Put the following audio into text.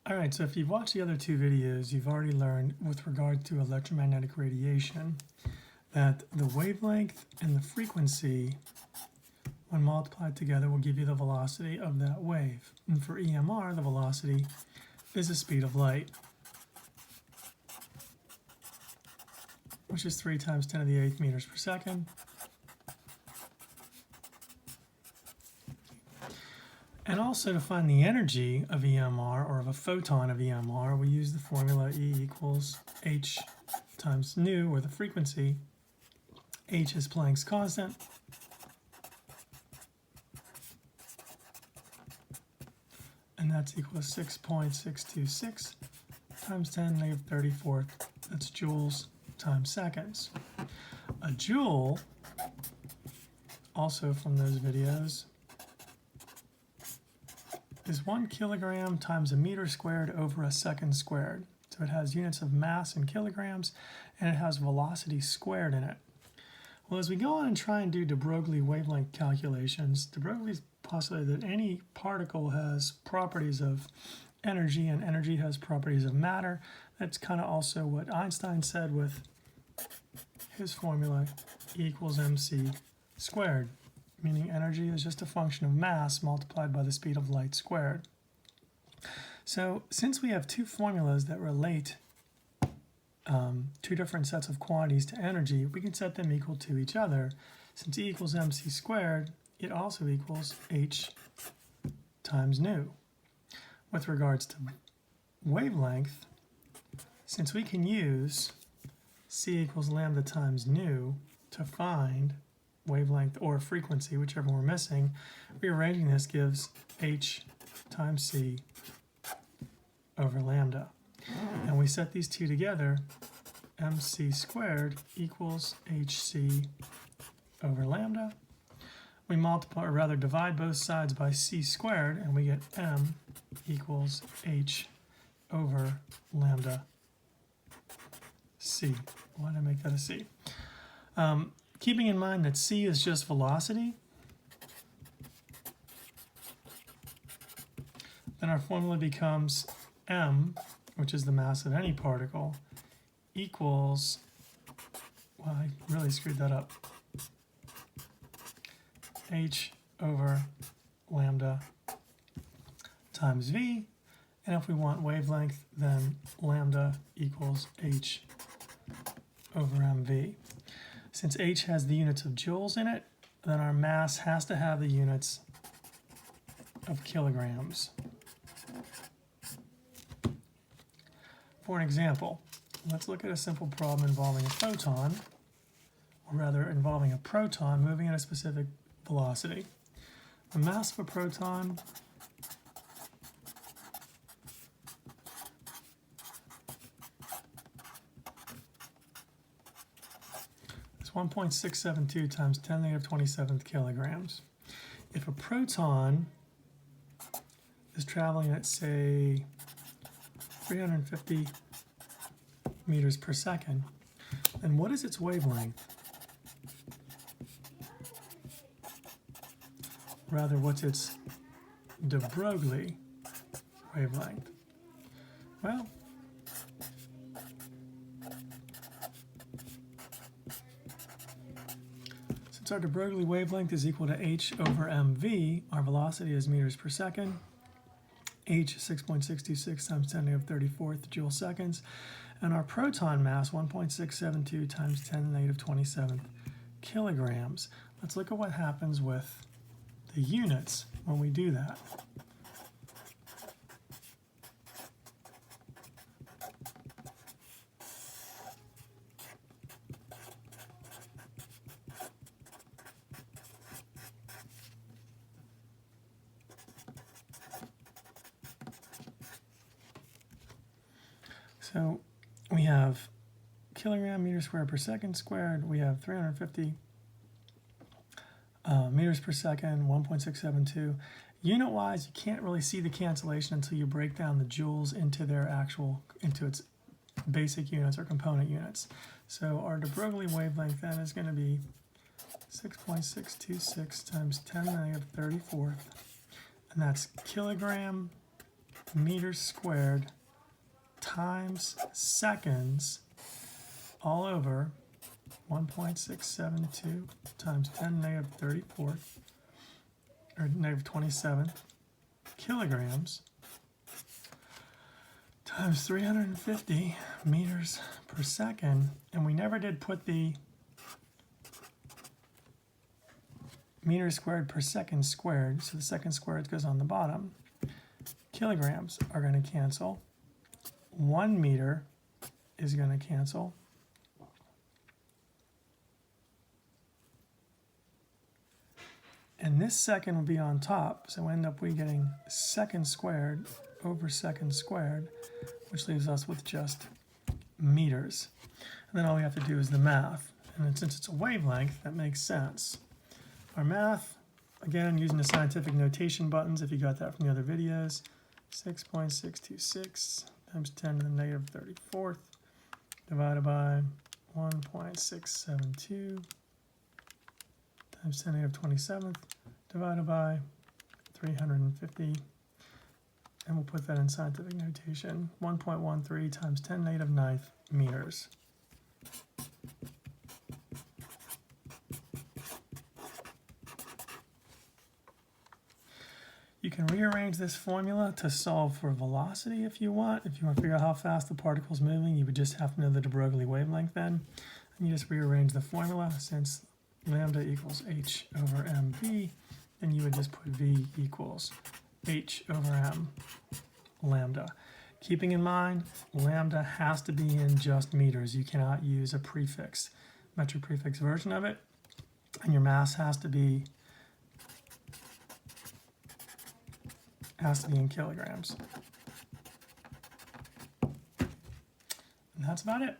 All right, so if you've watched the other two videos, you've already learned with regard to electromagnetic radiation that the wavelength and the frequency, when multiplied together, will give you the velocity of that wave. And for EMR, the velocity is the speed of light, which is 3 times 10 to the 8th meters per second. And also to find the energy of EMR, or of a photon of EMR, we use the formula E equals h times nu, or the frequency. H is Planck's constant. And that's equal to 6.626 times 10 to the negative 34th. That's joules times seconds. A joule, also from those videos, is 1 kilogram times a meter squared over a second squared. So it has units of mass in kilograms, and it has velocity squared in it. Well, as we go on and try and do de Broglie wavelength calculations, de Broglie's postulated that any particle has properties of energy, and energy has properties of matter. That's kind of also what Einstein said with his formula, E equals mc squared, meaning energy is just a function of mass multiplied by the speed of light squared. So since we have two formulas that relate two different sets of quantities to energy, we can set them equal to each other. Since E equals mc squared, it also equals h times nu. With regards to wavelength, since we can use c equals lambda times nu to find wavelength or frequency, whichever we're missing, rearranging this gives h times c over lambda. And we set these two together, mc squared equals hc over lambda. We multiply, or rather divide both sides by c squared, and we get m equals h over lambda c. Why did I make that a c? Keeping in mind that c is just velocity, then our formula becomes m, which is the mass of any particle, equals, well, I really screwed that up, h over lambda times v. And if we want wavelength, then lambda equals h over mv. Since h has the units of joules in it, then our mass has to have the units of kilograms. For an example, let's look at a simple problem involving a photon, or rather involving a proton moving at a specific velocity. The mass of a proton is 1.672 times 10 to the negative 27th kilograms. If a proton is traveling at, say, 350 meters per second, then what is its wavelength? Rather, what's its de Broglie wavelength? Well, since our de Broglie wavelength is equal to h over mv, our velocity is meters per second. H is 6.626 times 10 to the negative 34th joule seconds, and our proton mass 1.672 times 10 to the negative 27th kilograms. Let's look at what happens with the units when we do that. So we have kilogram meters squared per second squared. We have 350 meters per second, 1.672. Unit-wise, you can't really see the cancellation until you break down the joules into its basic units or component units. So our de Broglie wavelength then is going to be 6.626 times 10 to the negative 34th, and that's kilogram meters squared times seconds all over 1.672 times 10 negative 34, or negative 27 kilograms times 350 meters per second. And we never did put the meters squared per second squared, so the second squared goes on the bottom. Kilograms are going to cancel. 1 meter is going to cancel. And this second will be on top, so we end up getting second squared over second squared, which leaves us with just meters. And then all we have to do is the math. And since it's a wavelength, that makes sense. Our math, again, using the scientific notation buttons, if you got that from the other videos, 6.626 times 10 to the negative 34th divided by 1.672 times 10 to the negative 27th divided by 350, and we'll put that in scientific notation, 1.13 times 10 negative 9th meters. You can rearrange this formula to solve for velocity if you want. If you want to figure out how fast the particle's moving, you would just have to know the de Broglie wavelength then. And you just rearrange the formula. Since lambda equals h over mv, then you would just put v equals h over m lambda. Keeping in mind, lambda has to be in just meters. You cannot use a prefix, metric prefix version of it. And your mass has to be in kilograms. And that's about it.